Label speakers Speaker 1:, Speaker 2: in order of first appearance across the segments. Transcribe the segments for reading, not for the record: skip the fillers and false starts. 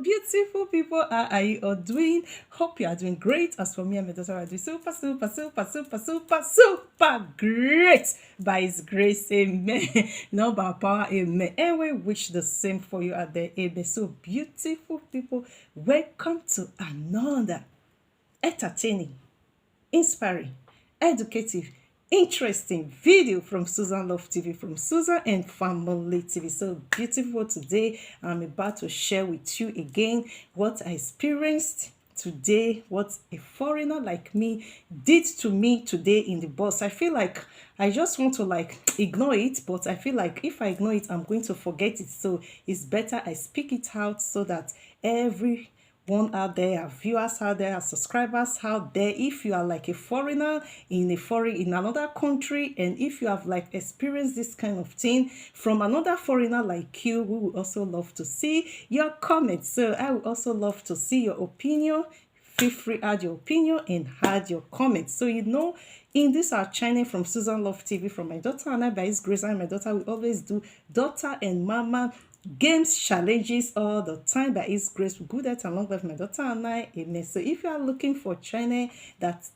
Speaker 1: Beautiful people, how are you all doing? Hope you are doing great. As for me and my daughter, I do super great. By His grace, amen. Not by power, amen. And we wish the same for you out there, amen. So, beautiful people, welcome to another entertaining, inspiring, educative, interesting video from Susan Love TV, from Susan and Family TV. So beautiful. Today I'm about to share with you again what I experienced today, what a foreigner like me did to me today in the bus. I feel like I just want to ignore it, but I feel like if I ignore it, I'm going to forget it. So it's better I speak it out so that every one out there, our viewers out there, our subscribers out there, if you are like a foreigner in another country, and if you have like experienced this kind of thing from another foreigner like you, we would also love to see your comments. So I would also love to see your opinion. Feel free add your opinion and add your comments. So in this our channel from Susan Love TV, from my daughter and I, by His grace, and my daughter, we always do daughter and mama games challenges all the time. By His grace, we do that along with my daughter and I, amen. So if you are looking for a channel that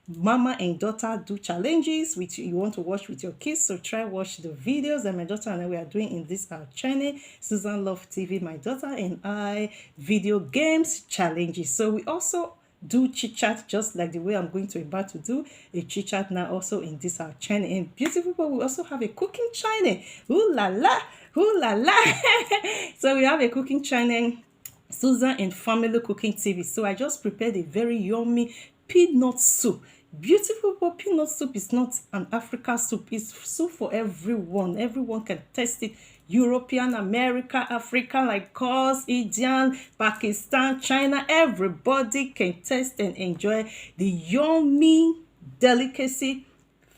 Speaker 1: mama and daughter do challenges which you want to watch with your kids, so try watch the videos that my daughter and I we are doing in this our channel, Susan Love TV, my daughter and I video games challenges. So we also do chit chat, just like the way I'm going to about to do a chit chat now also in this our channel. And beautiful people, we also have a cooking channel. Ooh la la, ooh la la. So we have a cooking channel, Susan and Family Cooking TV. So I just prepared a very yummy peanut soup. Beautiful people, peanut soup is not an African soup. It's soup for everyone. Everyone can taste it. European, America, African, like us, Indian, Pakistan, China, everybody can taste and enjoy the yummy delicacy,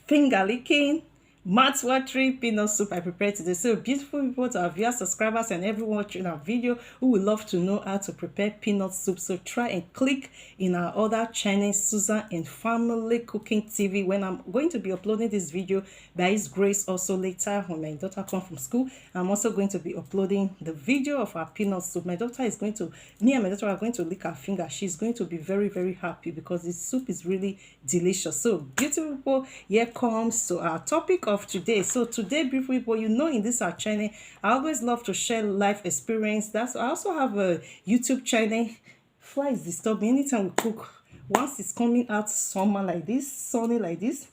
Speaker 1: finger licking, mouth-watering peanut soup I prepared today. So beautiful people, to our viewers, subscribers, and everyone watching our video who would love to know how to prepare peanut soup, so try and click in our other channel, Susan and Family Cooking TV, when I'm going to be uploading this video by His grace. Also later when my daughter comes from school, I'm also going to be uploading the video of our peanut soup. My daughter is going to, me and my daughter are going to lick our finger. She's going to be very, very happy because this soup is really delicious. So beautiful people, here comes to our topic of today. So today, beautiful people, in this our channel, I always love to share life experience. I also have a YouTube channel. Fly is disturbing anytime we cook. Once it's coming out summer like this, sunny like this,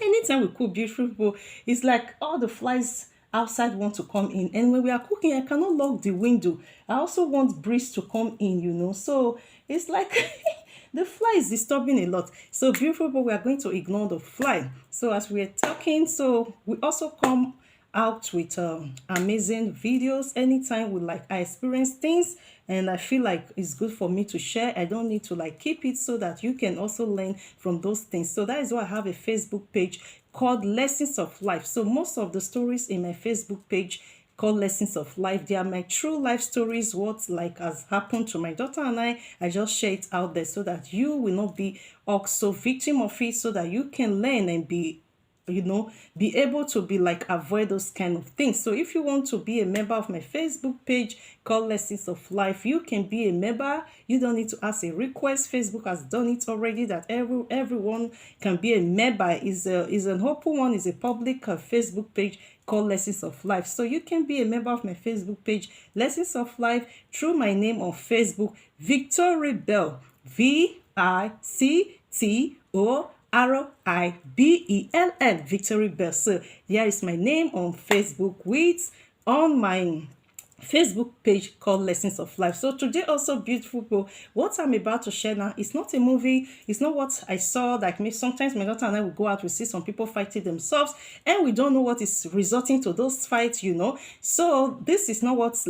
Speaker 1: anytime we cook, beautiful people, it's like all the flies outside want to come in. And when we are cooking, I cannot lock the window. I also want breeze to come in, so it's like the fly is disturbing a lot. So beautiful people, we are going to ignore the fly. So as we are talking, so we also come out with amazing videos anytime I experience things and I feel like it's good for me to share. I don't need to keep it, so that you can also learn from those things. So that is why I have a Facebook page called Lessons of Life. So most of the stories in my Facebook page called Lessons of Life, they are my true life stories, what has happened to my daughter and I just share it out there so that you will not be also victim of it, so that you can learn and be able to avoid those kind of things. So if you want to be a member of my Facebook page called Lessons of Life, you can be a member. You don't need to ask a request. Facebook has done it already, that everyone can be a member. Is an open one, is a public Facebook page called Lessons of Life. So you can be a member of my Facebook page, Lessons of Life, through my name on Facebook, Victory Bell, VICTORIBELL, Victory Bell. So there is my name on Facebook on my Facebook page called Lessons of Life. So today also, beautiful people, what I'm about to share now is not a movie. It's not what I saw. Like me, sometimes my daughter and I will go out, we see some people fighting themselves and we don't know what is resulting to those fights, So this is not what's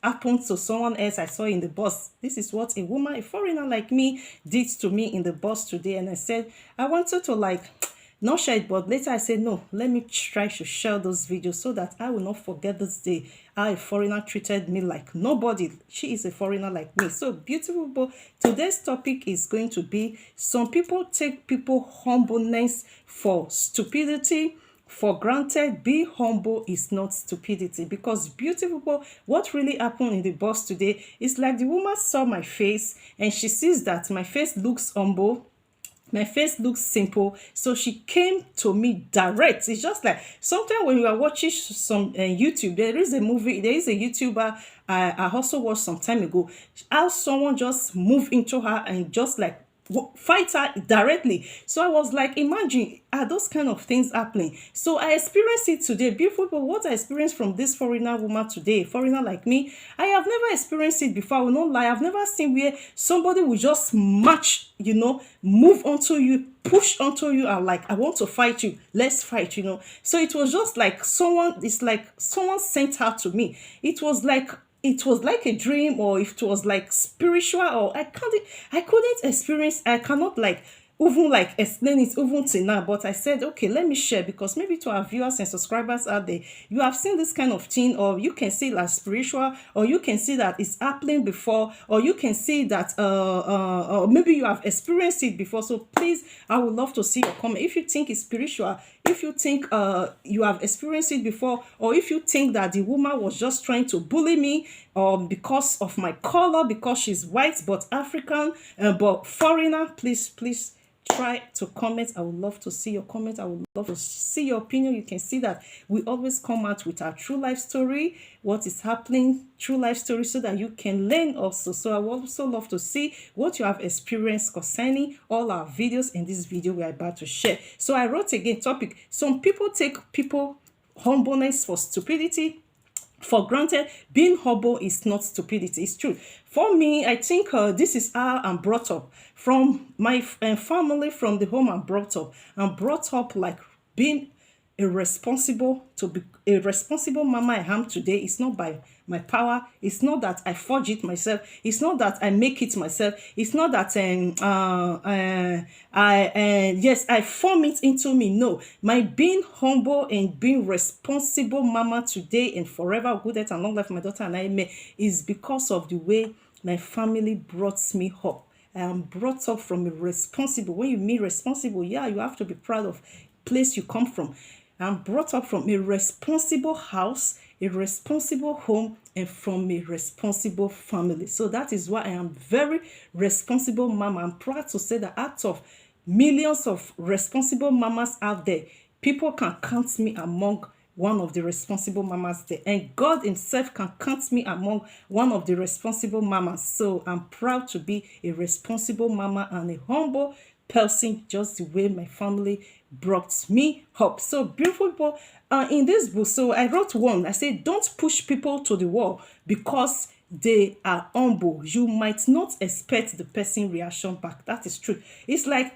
Speaker 1: happened to someone else I saw in the bus. This is what a foreigner like me, did to me in the bus today. And I said, I wanted to not share it, but later I said, no, let me try to share those videos so that I will not forget this day how a foreigner treated me like nobody. She is a foreigner like me. So beautiful people, today's topic is going to be, some people take people humbleness for stupidity, for granted. Being humble is not stupidity. Because beautiful people, what really happened in the bus today is like the woman saw my face and she sees that my face looks humble, my face looks simple, so she came to me direct. It's just like sometimes when you are watching some YouTube, there is a movie, there is a YouTuber I also watched some time ago, how someone just moved into her and just like fight her directly. So I was like, imagine, are those kind of things happening? So I experienced it today. Beautiful people, what I experienced from this foreigner woman today, foreigner like me, I have never experienced it before. I will not lie. I've never seen where somebody will just match, move onto you, push onto you, and like, I want to fight you, let's fight. So it was just like it's like someone sent her to me. It was like a dream, or if it was like spiritual, or I couldn't experience, I cannot like even like explain it even till now. But I said, okay, let me share, because maybe to our viewers and subscribers out there, you have seen this kind of thing, or you can see like spiritual, or you can see that it's happening before, or you can see that or maybe you have experienced it before. So please, I would love to see your comment. If you think it's spiritual, if you think you have experienced it before, or if you think that the woman was just trying to bully me, because of my color, because she's white but African, but foreigner, please try to comment. I would love to see your comment. I would love to see your opinion. You can see that we always come out with our true life story, what is happening, true life story, so that you can learn also. So I would also love to see what you have experienced concerning all our videos in this video we are about to share. So I wrote again topic: some people take people humbleness for stupidity. For granted. Being humble is not stupidity. It's true. For me, I think this is how I'm brought up. From my family, from the home I'm brought up. I'm brought up like being a responsible mama I am today. It's not by my power. It's not that I forge it myself. It's not that I make it myself. It's not that I form it into me. No, my being humble and being responsible mama today and forever, good health and long life for my daughter and I may, is because of the way my family brought me up. I am brought up from a responsible. When you mean responsible, yeah, you have to be proud of place you come from. I'm brought up from a responsible house, a responsible home, and from a responsible family. So that is why I am very responsible mama. I'm proud to say that out of millions of responsible mamas out there, people can count me among one of the responsible mamas there. And God himself can count me among one of the responsible mamas. So I'm proud to be a responsible mama and a humble person, just the way my family brought me up. So beautiful people, in this book, so I wrote one. I said, don't push people to the wall because they are humble. You might not expect the person reaction back. That is true. It's like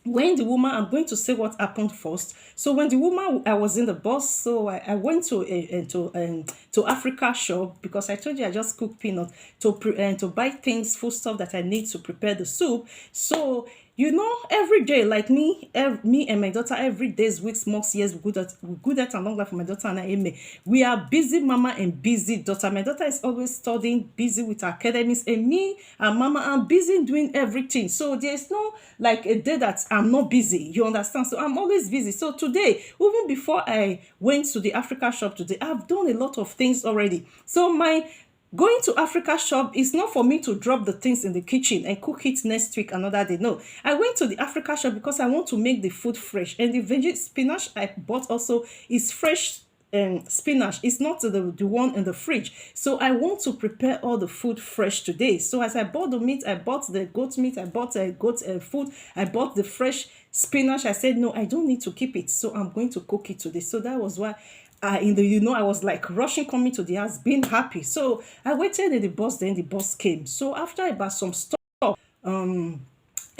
Speaker 1: when the woman, I'm going to say what happened first. So when the woman, I was in the bus, so I went to Africa shop, because I told you I just cook peanut to buy things, food stuff that I need to prepare the soup. So every day, like me and my daughter, every day, weeks, months, years, we good at and long life for my daughter and I. We are busy mama and busy daughter. My daughter is always studying, busy with her academics, and me and mama, I'm busy doing everything. So there's no like a day that I'm not busy. You understand? So I'm always busy. So today, even before I went to the Africa shop today, I've done a lot of things already. So my going to Africa shop is not for me to drop the things in the kitchen and cook it next week, another day. No, I went to the Africa shop because I want to make the food fresh. And the veggie spinach I bought also is fresh spinach. It's not the one in the fridge. So I want to prepare all the food fresh today. So as I bought the meat, I bought the goat meat, I bought goat food, I bought the fresh spinach. I said, no, I don't need to keep it. So I'm going to cook it today. So that was why I was like rushing, coming to the house, being happy. So I waited in the bus, then the bus came. So after I bought some stuff,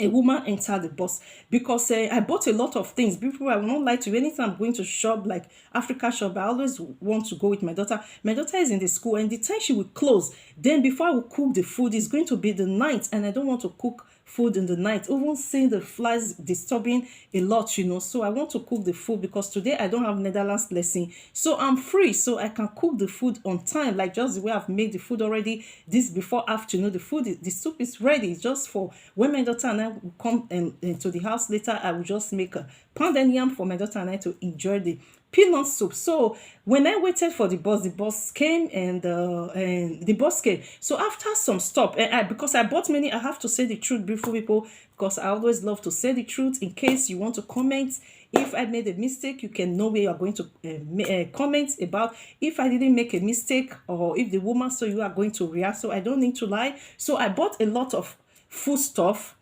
Speaker 1: a woman entered the bus, because I bought a lot of things. People, I will not lie to you. Anytime I'm going to shop, like Africa shop, I always want to go with my daughter. My daughter is in the school, and the time she will close, then before I will cook the food, it's going to be the night, and I don't want to cook food in the night, even seeing the flies disturbing a lot, so I want to cook the food because today I don't have Netherlands lesson, so I'm free, so I can cook the food on time, like just the way I've made the food already this before afternoon. The soup is ready. It's just for when my daughter and I will come into the house later. I will just make a pounded yam for my daughter and I to enjoy the peanut soup. So when I waited for the boss came, and the boss came. So after some stop, and because I bought many, I have to say the truth, beautiful people, because I always love to say the truth. In case you want to comment, if I made a mistake, you can know where you are going to comment about. If I didn't make a mistake, or if the woman saw you are going to react, so I don't need to lie. So I bought a lot of food stuff.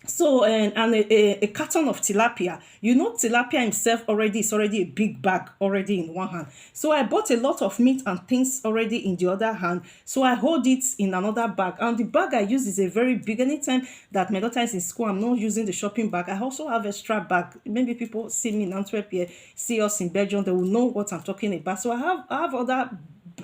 Speaker 1: So and a carton of tilapia. Tilapia himself already is already a big bag already in one hand. So I bought a lot of meat and things already in the other hand. So I hold it in another bag, and the bag I use is a very big. Anytime that my daughter is in school, I'm not using the shopping bag. I also have extra bag. Maybe people see me in Antwerp here, see us in Belgium, they will know what I'm talking about. So I have other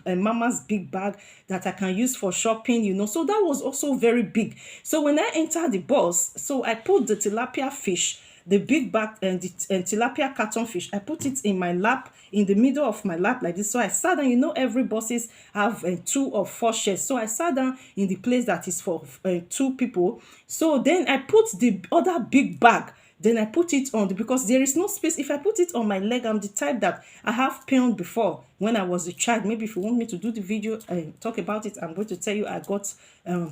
Speaker 1: mama's big bag that I can use for shopping, so that was also very big. So when I entered the bus, so I put the tilapia fish, the big bag, and the tilapia carton fish, I put it in my lap, in the middle of my lap like this. So I sat down. Every buses have 2 or 4 chairs, so I sat down in the place that is for 2 people. So then I put the other big bag, then I put it on because there is no space. If I put it on my leg, I'm the type that I have pain before when I was a child. Maybe if you want me to do the video and talk about it, I'm going to tell you I got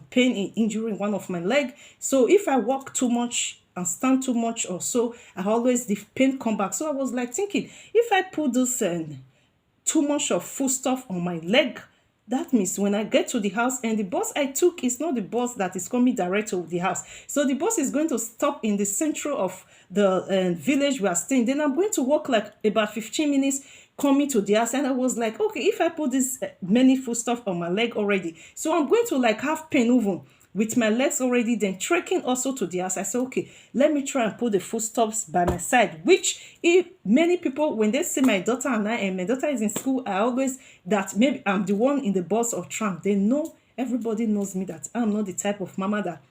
Speaker 1: pain injury in one of my leg. So if I walk too much and stand too much or so, the pain come back. So I was like thinking, if I put this too much of food stuff on my leg, that means when I get to the house, and the bus I took is not the bus that is coming direct to the house. So the bus is going to stop in the center of the village we are staying. Then I'm going to walk like about 15 minutes coming to the house. And I was like, okay, if I put this many food stuff on my leg already, so I'm going to like have pain even with my legs already, then trekking also to the house. I said, okay, let me try and put the foodstuffs by my side, which if many people, when they see my daughter and my daughter is in school, I always, that maybe I'm the one in the bus or tram, they know, everybody knows me that I'm not the type of mama that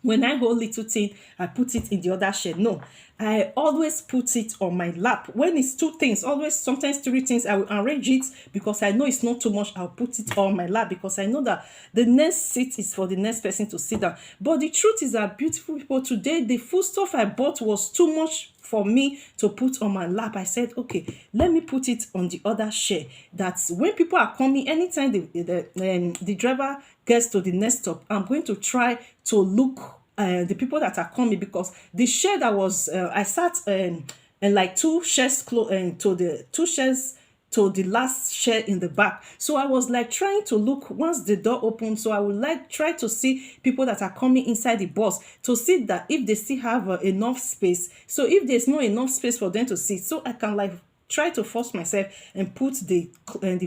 Speaker 1: when I hold little thing, I put it in the other shed. No, I always put it on my lap. When it's 2 things, always sometimes 3 things, I will arrange it because I know it's not too much. I'll put it on my lap because I know that the next seat is for the next person to sit down. But the truth is that, beautiful people, today the food stuff I bought was too much for me to put on my lap. I said, okay, let me put it on the other chair. That's when people are coming, anytime the driver gets to the next stop, I'm going to try to look the people that are coming, because the chair that was I sat and like 2 chairs to the 2 chairs to the last chair in the back. So I was like trying to look once the door opened. So I would like try to see people that are coming inside the bus to see that if they still have enough space. So if there's not enough space for them to sit, so I can like try to force myself and put the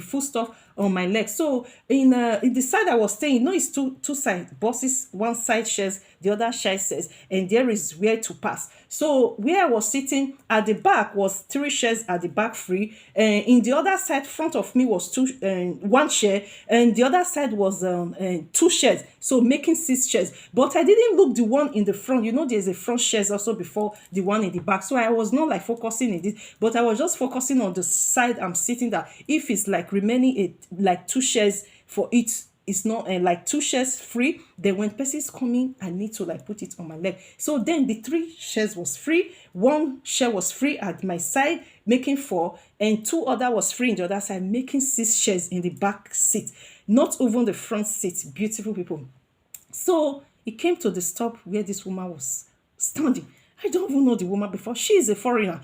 Speaker 1: food stuff on my leg. So in the side I was staying, it's two side buses, one side shares, the other side says, and there is where to pass. So where I was sitting at the back was 3 chairs at the back free, and in the other side front of me was 1 chair, and the other side was 2 chairs, so making 6 chairs. But I didn't look the one in the front. There's a front chairs also before the one in the back, so I was not like focusing in this, but I was just focusing on the side I'm sitting, that if it's like remaining like 2 chairs for it, it's not like 2 chairs free, then when person's coming, I need to like put it on my leg. So then the 3 chairs was free, 1 chair was free at my side, making 4, and 2 other was free in the other side, making 6 chairs in the back seat, not even the front seat, beautiful people. So it came to the stop where this woman was standing. I don't even know the woman before. She is a foreigner.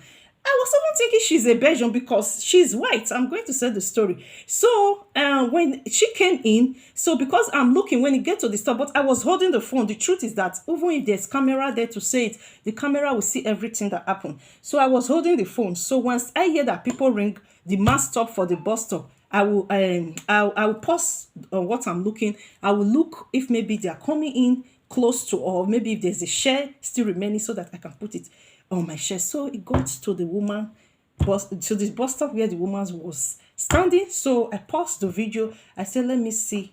Speaker 1: I was even thinking she's a Belgian because she's white. I'm going to say the story. So when she came in, so because I'm looking when it gets to the stop, but I was holding the phone. The truth is that even if there's camera there to say it, the camera will see everything that happened. So I was holding the phone. So once I hear that people ring, the man stop for the bus stop, I will pause on what I'm looking. I will look if maybe they are coming in close to, or maybe if there's a share still remaining, so that I can put it on my chair. So it got to the woman to the bus stop where the woman was standing. So I paused the video. I said, let me see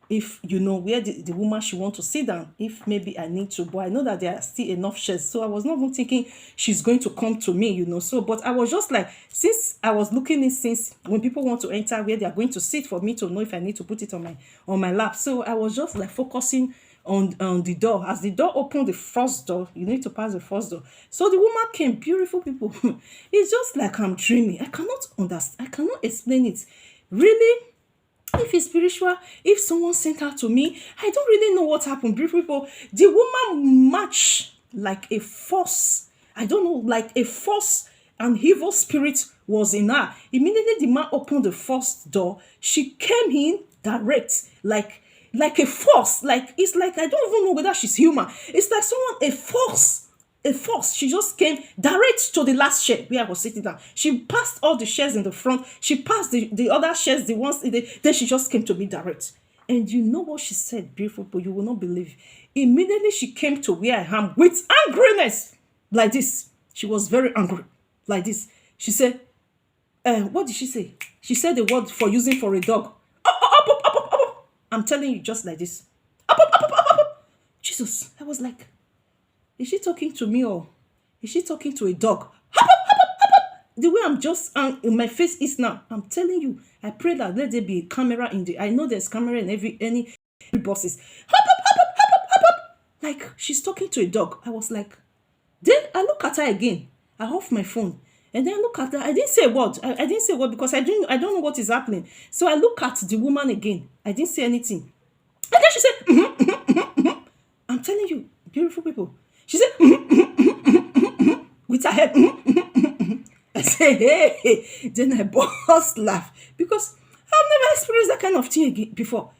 Speaker 1: if you know where the woman she want to sit down, if maybe I need to, but I know that there are still enough chairs. So I was not even thinking she's going to come to me, so, but I was just like, since I was looking in, since when people want to enter where they are going to sit, for me to know if I need to put it on my lap. So I was just like focusing on the door. As the door opened, the first door, you need to pass the first door. So the woman came, beautiful people. It's just like I'm dreaming. I cannot understand. I cannot explain it. Really, if it's spiritual, if someone sent her to me, I don't really know what happened. Beautiful people, the woman marched like a force. I don't know, like a force, and evil spirit was in her. Immediately the man opened the first door. She came in direct, like a force. Like, it's like, I don't even know whether she's human. It's like someone, a force. She just came direct to the last chair where I was sitting down. She passed all the chairs in the front. She passed the other chairs, the ones then she just came to me direct. And you know what she said, beautiful, but you will not believe. Immediately she came to where I am with angriness, like this. She was very angry, like this. She said, what did she say? She said the word for using for a dog. Up. I'm telling you, just like this. Up. Jesus, I was like, is she talking to me or is she talking to a dog? The way I'm just in my face is now. I'm telling you, I pray that let there be a camera in the. I know there's camera in any buses. Like she's talking to a dog. I was like, then I look at her again. I off my phone. And then I look at her. I didn't say a word. I didn't say a word because I don't know what is happening. So I look at the woman again. I didn't say anything. And then she said, I'm telling you, beautiful people. She said, with her head. I said, hey. Then I burst laugh because I've never experienced that kind of thing again before.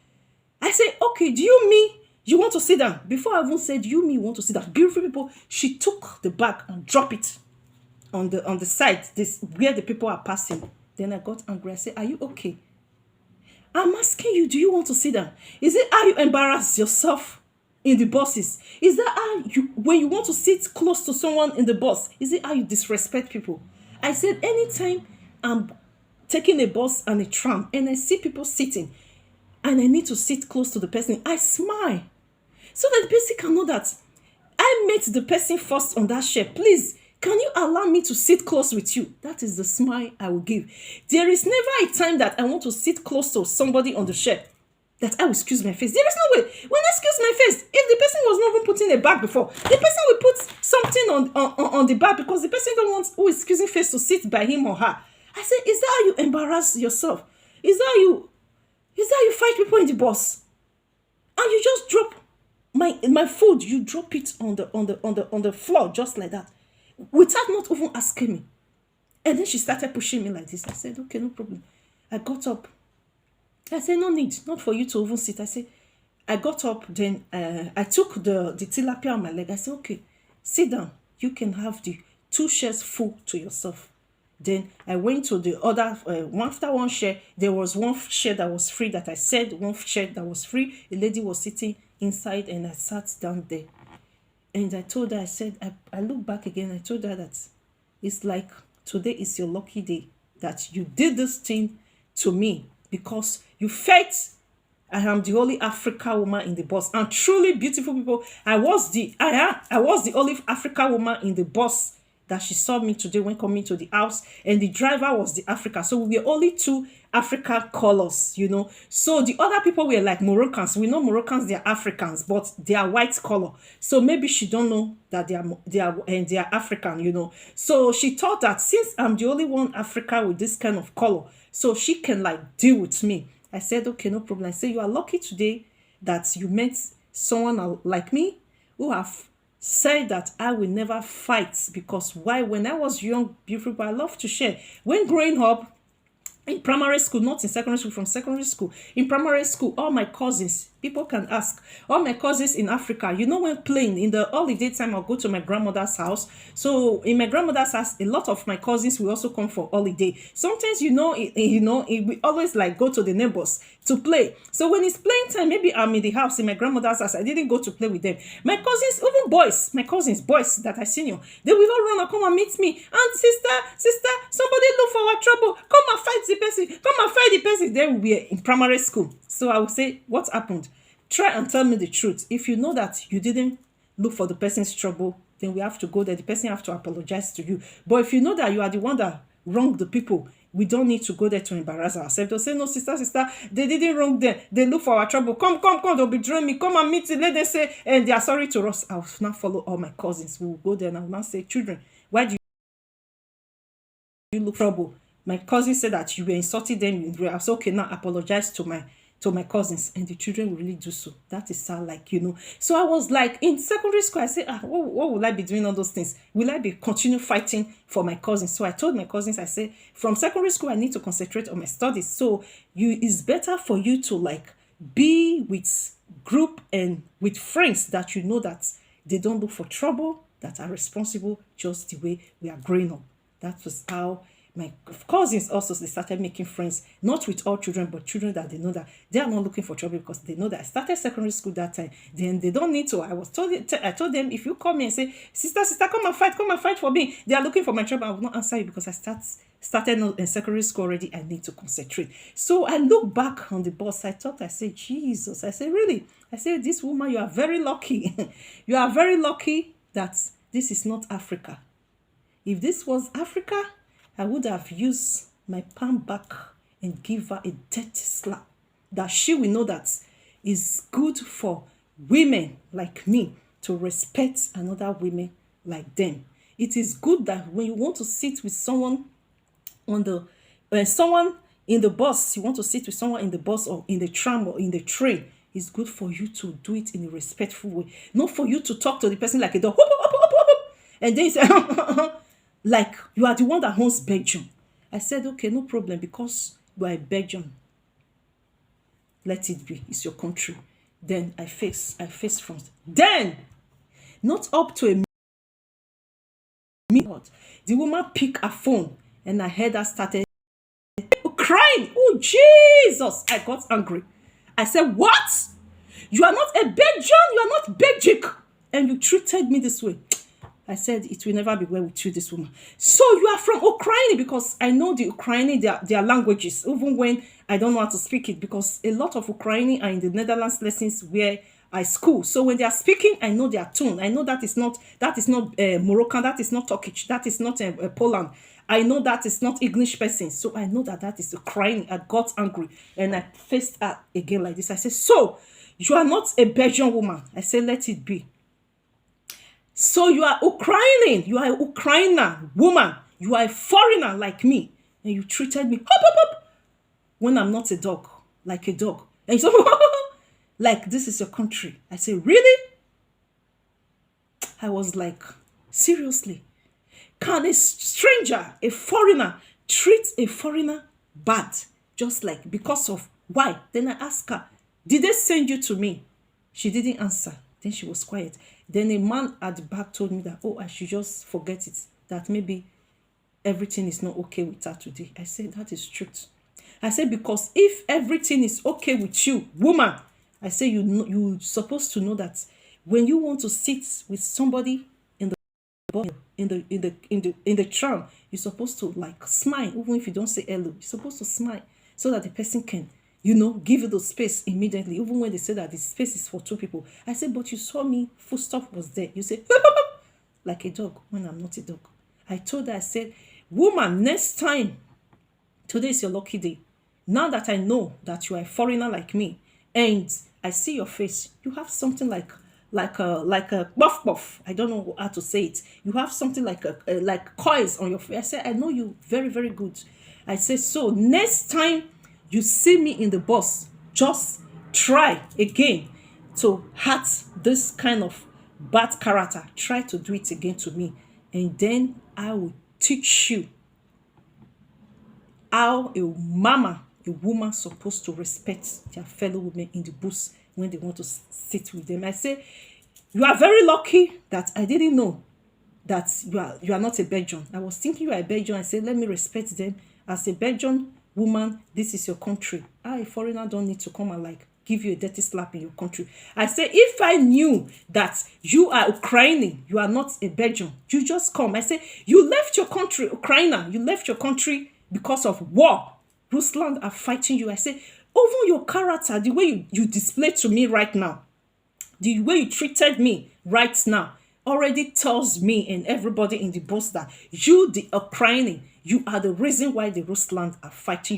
Speaker 1: I said, okay, do you mean you want to sit down? Before I even said, you mean you want to sit down? Beautiful people, she took the bag and dropped it on the side, this where the people are passing. Then I got angry. I said, are you okay? I'm asking you, do you want to sit down? Is it how you embarrass yourself in the buses? Is that how you, when you want to sit close to someone in the bus, is it how you disrespect people? I said, anytime I'm taking a bus and a tram and I see people sitting and I need to sit close to the person, I smile so that the person can know that I met the person first on that chair. Please, can you allow me to sit close with you? That is the smile I will give. There is never a time that I want to sit close to somebody on the chair that I will excuse my face. There is no way. When I excuse my face, if the person was not even putting a bag before, the person will put something on the bag because the person don't want who is excusing face to sit by him or her. I said, is that how you embarrass yourself? Is that how you fight people in the bus? And you just drop my food, you drop it on the floor just like that, without not even asking me. And then she started pushing me like this. I said, okay, no problem. I got up. I said, no need, not for you to even sit. I said, I got up, then I took the tilapia on my leg. I said, okay, sit down. You can have the 2 shares full to yourself. Then I went to the other, after one share, there was one share that was free that I said, one share that was free. A lady was sitting inside and I sat down there. And I told her, I said, I looked back again. I told her that it's like today is your lucky day that you did this thing to me because you felt I am the only African woman in the bus. And truly, beautiful people, I was the only African woman in the bus that she saw me today when coming to the house, and the driver was the African. So we were only 2 African colors, So the other people were like Moroccans. We know Moroccans, they are Africans, but they are white color. So maybe she don't know that they are African, So she thought that since I'm the only one African with this kind of color, so she can like deal with me. I said, okay, no problem. I said, you are lucky today that you met someone like me who have said that I will never fight, because why? When I was young, beautiful, I love to share. When growing up in primary school, not in secondary school, from secondary school, in primary school, all my cousins, People can ask. All my cousins in Africa, you know, when playing in the holiday time, I'll go to my grandmother's house. So in my grandmother's house, a lot of my cousins will also come for holiday. Sometimes, we always like go to the neighbors to play. So when it's playing time, maybe I'm in the house in my grandmother's house. I didn't go to play with them. My cousins, even boys, my cousins, boys that I senior, they will all run and come and meet me. And sister, somebody look for our trouble. Come and fight the person. Come and fight the person. Then we were in primary school. So I will say, what happened? Try and tell me the truth. If you know that you didn't look for the person's trouble, then we have to go there. The person have to apologize to you. But if you know that you are the one that wronged the people, we don't need to go there to embarrass ourselves. They'll say, no, sister, they didn't wrong them. They look for our trouble. Come, they'll be drawing me. Come and meet me. Let them say, and they are sorry to us. I'll now follow all my cousins. We'll go there and I'll now say, children, why do you look for trouble? My cousin said that you were insulting them. I was okay, now apologize to my cousins, and the children will really do so. That is how, So I was like, in secondary school, I said, what will I be doing all those things? Will I be continue fighting for my cousins? So I told my cousins, I said, from secondary school, I need to concentrate on my studies. So it's better for you to be with group and with friends that you know that they don't look for trouble, that are responsible just the way we are growing up. That was how my cousins also, they started making friends, not with all children, but children that they know that they are not looking for trouble, because they know that I started secondary school that time. Then they don't need to. I told them, if you call me and say, sister, come and fight for me, they are looking for my trouble, I will not answer you, because I started in secondary school already. I need to concentrate. So I look back on the bus. I said, Jesus. I said, really? I said, this woman, you are very lucky. You are very lucky that this is not Africa. If this was Africa, I would have used my palm back and give her a dirty slap, that she will know that it's good for women like me to respect another women like them. It is good that when you want to sit with someone someone in the bus, you want to sit with someone in the bus or in the tram or in the train, it's good for you to do it in a respectful way. Not for you to talk to the person like a dog. And then you say, like you are the one that owns Belgium. I said, okay, no problem, because you are a Belgian. Let it be. It's your country. Then I face France. Then, not up to a minute, the woman picked her phone and I heard her started crying. Oh, Jesus. I got angry. I said, what? You are not a Belgian. You are not Belgic. And you treated me this way. I said, it will never be well with you, this woman. So you are from Ukraine, because I know the Ukrainian, their languages, even when I don't know how to speak it, because a lot of Ukrainian are in the Netherlands lessons where I school. So when they are speaking, I know their tone. I know that is not Moroccan, that is not Turkish, that is not Poland. I know that is not English person. So I know that is Ukrainian. I got angry and I faced her again like this. I said, so you are not a Belgian woman. I said, let it be. So you are Ukrainian, you are a Ukrainer woman, you are a foreigner like me, and you treated me when I'm not a dog, like a dog. And you say, like this is your country. I say, really? I was like, seriously? Can a stranger, a foreigner, treat a foreigner bad? Just like, because of why? Then I asked her, did they send you to me? She didn't answer. Then she was quiet. Then a man at the back told me that, I should just forget it, that maybe everything is not okay with her today. I said, that is truth. I said, because if everything is okay with you, woman, I say, you're supposed to know that when you want to sit with somebody in the bus, in the tram, you're supposed to smile, even if you don't say hello. You're supposed to smile so that the person can give you the space immediately, even when they say that the space is for two people. I said, but you saw me, full stop was there. You say, like a dog, when I'm not a dog. I told her, I said, woman, next time, today is your lucky day. Now that I know that you are a foreigner like me, and I see your face, you have something like a buff. I don't know how to say it. You have something like coils on your face. I said, I know you very, very good. I said, so next time you see me in the bus, just try again to hurt this kind of bad character. Try to do it again to me. And then I will teach you how a woman supposed to respect their fellow women in the bus when they want to sit with them. I say, you are very lucky that I didn't know that you are not a Belgian. I was thinking you are a Belgian. I said, let me respect them. As a Belgian woman, this is your country. A foreigner don't need to come and like give you a dirty slap in your country. I say, if I knew that you are Ukrainian, you are not a Belgian, you just come. I say, you left your country, Ukraine, you left your country because of war. Rusland are fighting you. I say, even your character, the way you display to me right now, the way you treated me right now, already tells me and everybody in the bus that you, the Ukrainian, you are the reason why the Rusland are fighting